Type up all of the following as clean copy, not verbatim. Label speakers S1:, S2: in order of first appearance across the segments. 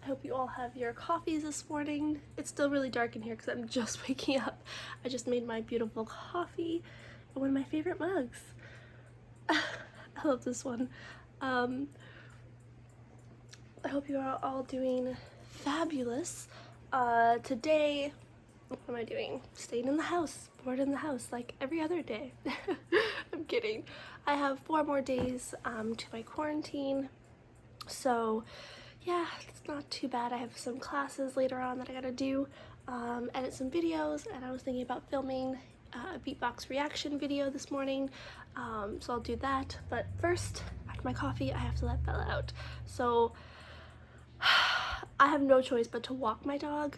S1: hope you all have your coffees this morning. It's still really dark in here because I'm just waking up. I just made my beautiful coffee and one of my favorite mugs. I love this one. I hope you are all doing fabulous. Today, what am I doing? Staying in the house, bored in the house like every other day. I'm kidding. I have 4 more days to my quarantine. So yeah, it's not too bad. I have some classes later on that I gotta do, edit some videos, and I was thinking about filming a beatbox reaction video this morning, so I'll do that. But first, after my coffee, I have to let Bella out. So I have no choice but to walk my dog.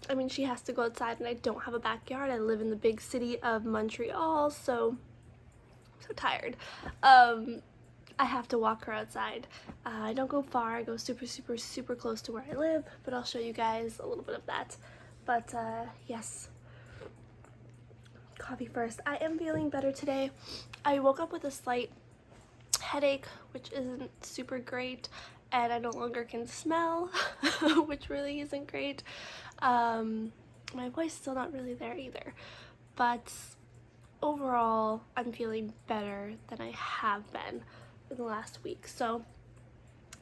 S1: I mean, she has to go outside and I don't have a backyard. I live in the big city of Montreal, so I'm so tired. I have to walk her outside. I don't go far. I go super close to where I live, but I'll show you guys a little bit of that. But yes, coffee first. I am feeling better today. I woke up with a slight headache, which isn't super great, and I no longer can smell, which really isn't great. My voice is still not really there either, but overall, I'm feeling better than I have been in the last week, so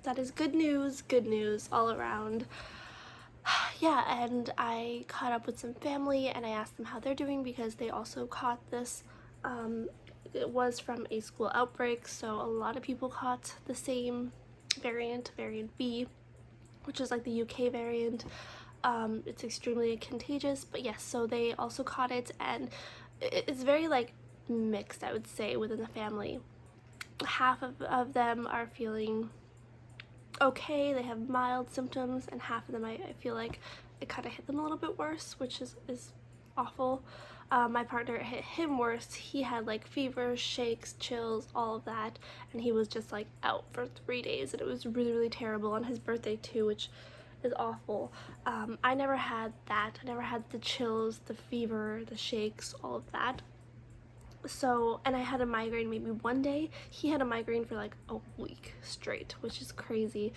S1: that is good news all around. Yeah, and I caught up with some family and I asked them how they're doing because they also caught this. It was from a school outbreak, so a lot of people caught the same variant B, which is like the UK variant. It's extremely contagious, but yes, so they also caught it, and it's very like mixed, I would say, within the family. Half of them are feeling okay, they have mild symptoms, and half of them I feel like it kind of hit them a little bit worse, which is awful. My partner, it hit him worse. He had like fever, shakes, chills, all of that, and he was just like out for 3 days, and it was really terrible on his birthday too, which is awful. I never had that. I never had the chills, the fever, the shakes, all of that. So, and I had a migraine maybe one day. He had a migraine for like a week straight, which is crazy.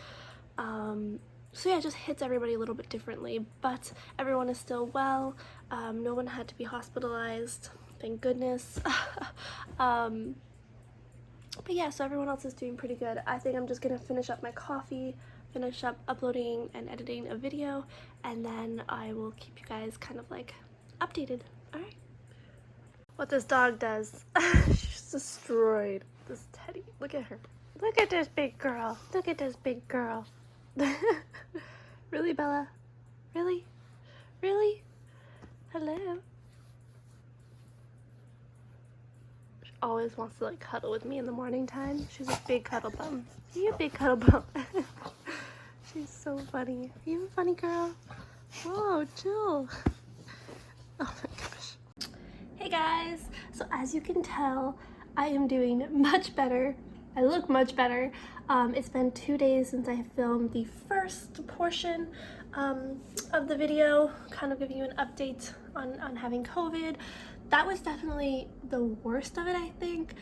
S1: So yeah, it just hits everybody a little bit differently, but everyone is still well. No one had to be hospitalized, thank goodness. But yeah, so everyone else is doing pretty good. I think I'm just gonna finish up my coffee, finish up uploading and editing a video, and then I will keep you guys kind of like updated. All right. What this dog does. She's destroyed this Teddy. Look at her. Look at this big girl. Look at this big girl. Really, Bella? Really? Really? Hello? She always wants to like cuddle with me in the morning time. She's a big cuddle bum. Are you a big cuddle bum? She's so funny. Are you a funny girl? Whoa, chill. Oh my gosh. Hey guys, so as you can tell, I am doing much better. I look much better. It's been 2 days since I filmed the first portion of the video, kind of giving you an update on having COVID. That was definitely the worst of it, I think.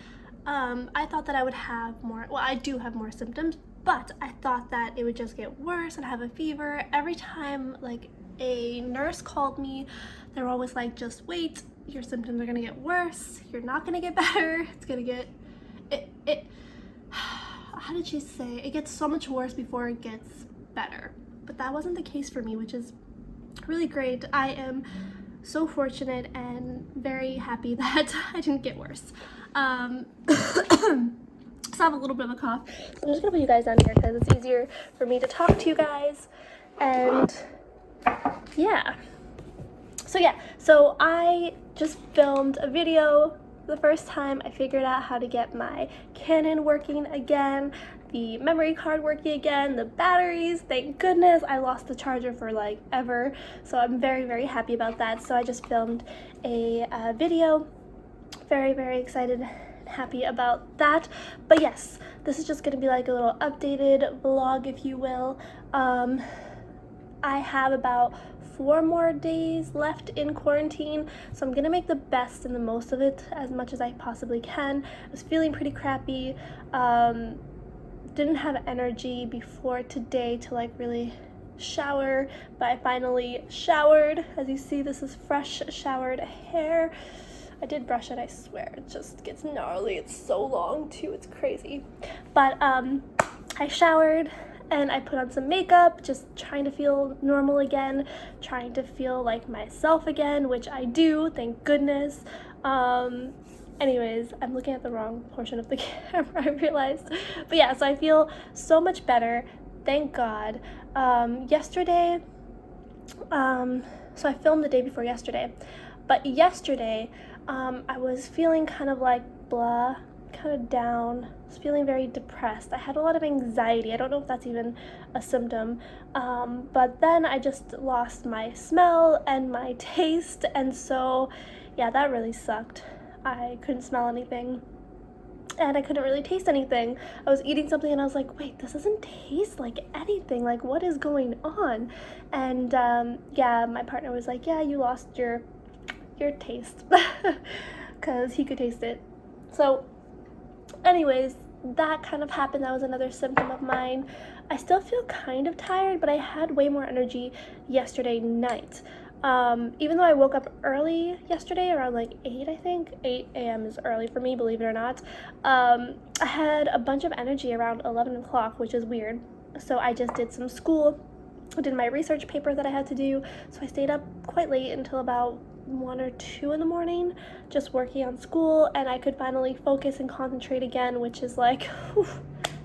S1: I thought that I would have more, well, I do have more symptoms, but I thought that it would just get worse and have a fever. Every time like a nurse called me, they were always like, just wait, your symptoms are gonna get worse, you're not gonna get better, it's gonna get, how did she say, it gets so much worse before it gets better. But that wasn't the case for me, which is really great. I am so fortunate and very happy that I didn't get worse. So I have a little bit of a cough, so I'm just gonna put you guys down here because it's easier for me to talk to you guys. And yeah, so I just filmed a video. The first time I figured out how to get my Canon working again, the memory card working again, the batteries, thank goodness. I lost the charger for like ever, so I'm very happy about that. So I just filmed a video. Very excited and happy about that. But yes, this is just gonna be like a little updated vlog, if you will. I have about 4 more days left in quarantine, so I'm gonna make the best and the most of it as much as I possibly can. I was feeling pretty crappy, didn't have energy before today to like really shower, but I finally showered. As you see, this is fresh showered hair. I did brush it, I swear. It just gets gnarly. It's so long too, it's crazy. But I showered and I put on some makeup, just trying to feel normal again, trying to feel like myself again, which I do, thank goodness. Anyways, I'm looking at the wrong portion of the camera, I realized. But yeah, so I feel so much better, thank God. Yesterday, so I filmed the day before yesterday, but yesterday, I was feeling kind of like blah, kind of down. I was feeling very depressed. I had a lot of anxiety. I don't know if that's even a symptom, but then I just lost my smell and my taste, and so yeah, that really sucked. I couldn't smell anything and I couldn't really taste anything. I was eating something and I was like, wait, this doesn't taste like anything. Like, what is going on? And yeah, my partner was like, yeah, you lost your taste, because he could taste it. So anyways, that kind of happened. That was another symptom of mine. I still feel kind of tired, but I had way more energy yesterday night. Even though I woke up early yesterday, around like 8, I think. 8 a.m. is early for me, believe it or not. I had a bunch of energy around 11 o'clock, which is weird. So I just did some school. I did my research paper that I had to do. So I stayed up quite late until about 1 or 2 in the morning, just working on school, and I could finally focus and concentrate again, which is like, whew,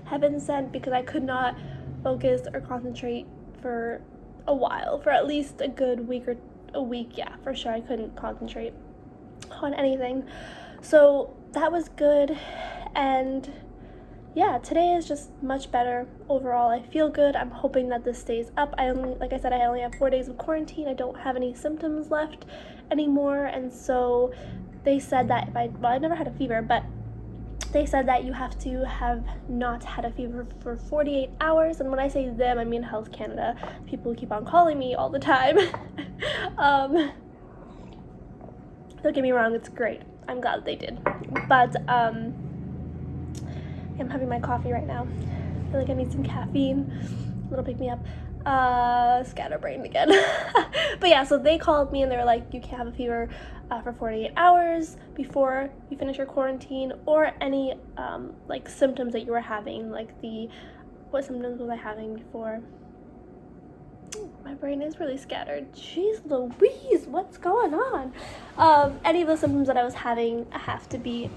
S1: heaven sent, because I could not focus or concentrate for a while, for at least a good week or a week. Yeah, for sure I couldn't concentrate on anything. So that was good, and yeah, today is just much better overall. I feel good. I'm hoping that this stays up. Like I said, I only have 4 days of quarantine. I don't have any symptoms left anymore, and so they said that if I never had a fever, but they said that you have to have not had a fever for 48 hours, and when I say them, I mean Health Canada. People keep on calling me all the time. Don't get me wrong, it's great. I'm glad they did, but I'm having my coffee right now. I feel like I need some caffeine. A little pick me up. Scatterbrained again. But yeah, so they called me and they were like, you can't have a fever for 48 hours before you finish your quarantine, or any like symptoms that you were having. Like what symptoms was I having before? My brain is really scattered. Jeez Louise, what's going on? Any of the symptoms that I was having have to be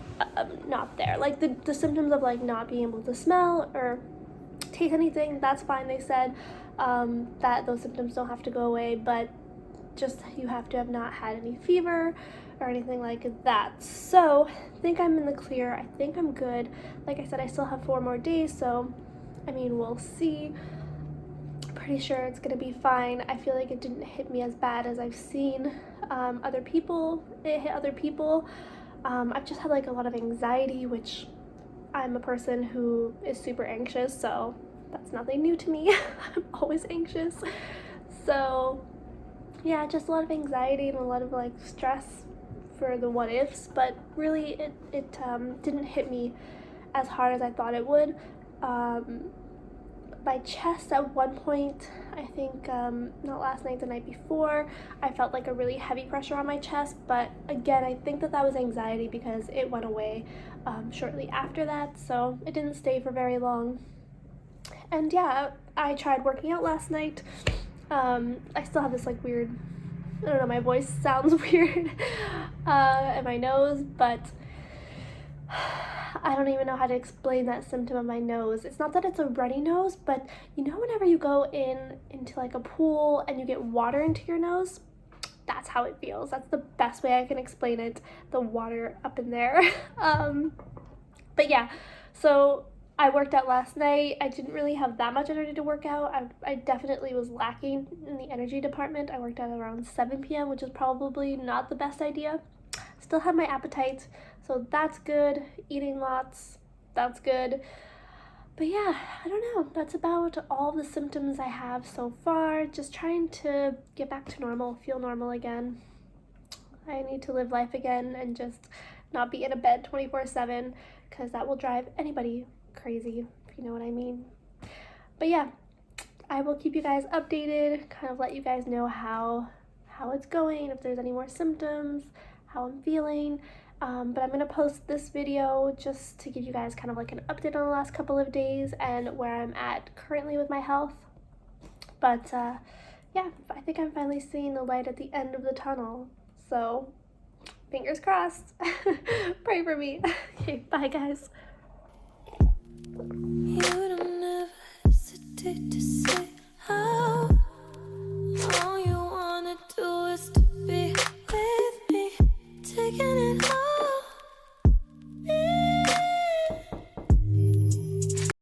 S1: not there. Like the symptoms of like not being able to smell or taste anything, that's fine. They said that those symptoms don't have to go away, but just you have to have not had any fever or anything like that. So I think I'm in the clear. I think I'm good. Like I said, I still have 4 more days, so I mean, we'll see. Pretty sure it's gonna be fine. I feel like it didn't hit me as bad as I've seen other people. It hit other people. I've just had like a lot of anxiety, which I'm a person who is super anxious, so that's nothing new to me. I'm always anxious. So yeah, just a lot of anxiety and a lot of like stress for the what ifs, but really it didn't hit me as hard as I thought it would. My chest at one point, I think not last night, the night before, I felt like a really heavy pressure on my chest, but again, I think that was anxiety because it went away shortly after that, so it didn't stay for very long. And yeah, I tried working out last night. I still have this like weird, I don't know, my voice sounds weird in my nose, but I don't even know how to explain that symptom of my nose. It's not that it's a runny nose, but you know whenever you go into like a pool and you get water into your nose? That's how it feels. That's the best way I can explain it. The water up in there. But yeah, so I worked out last night. I didn't really have that much energy to work out. I definitely was lacking in the energy department. I worked out around 7 p.m., which is probably not the best idea. Still have my appetite, so that's good. Eating lots, that's good. But yeah, I don't know. That's about all the symptoms I have so far. Just trying to get back to normal, feel normal again. I need to live life again and just not be in a bed 24/7, because that will drive anybody crazy, if you know what I mean. But yeah, I will keep you guys updated, kind of let you guys know how it's going, if there's any more symptoms, how I'm feeling. But I'm gonna post this video just to give you guys kind of like an update on the last couple of days and where I'm at currently with my health. But yeah, I think I'm finally seeing the light at the end of the tunnel. So fingers crossed. Pray for me. Okay, bye guys.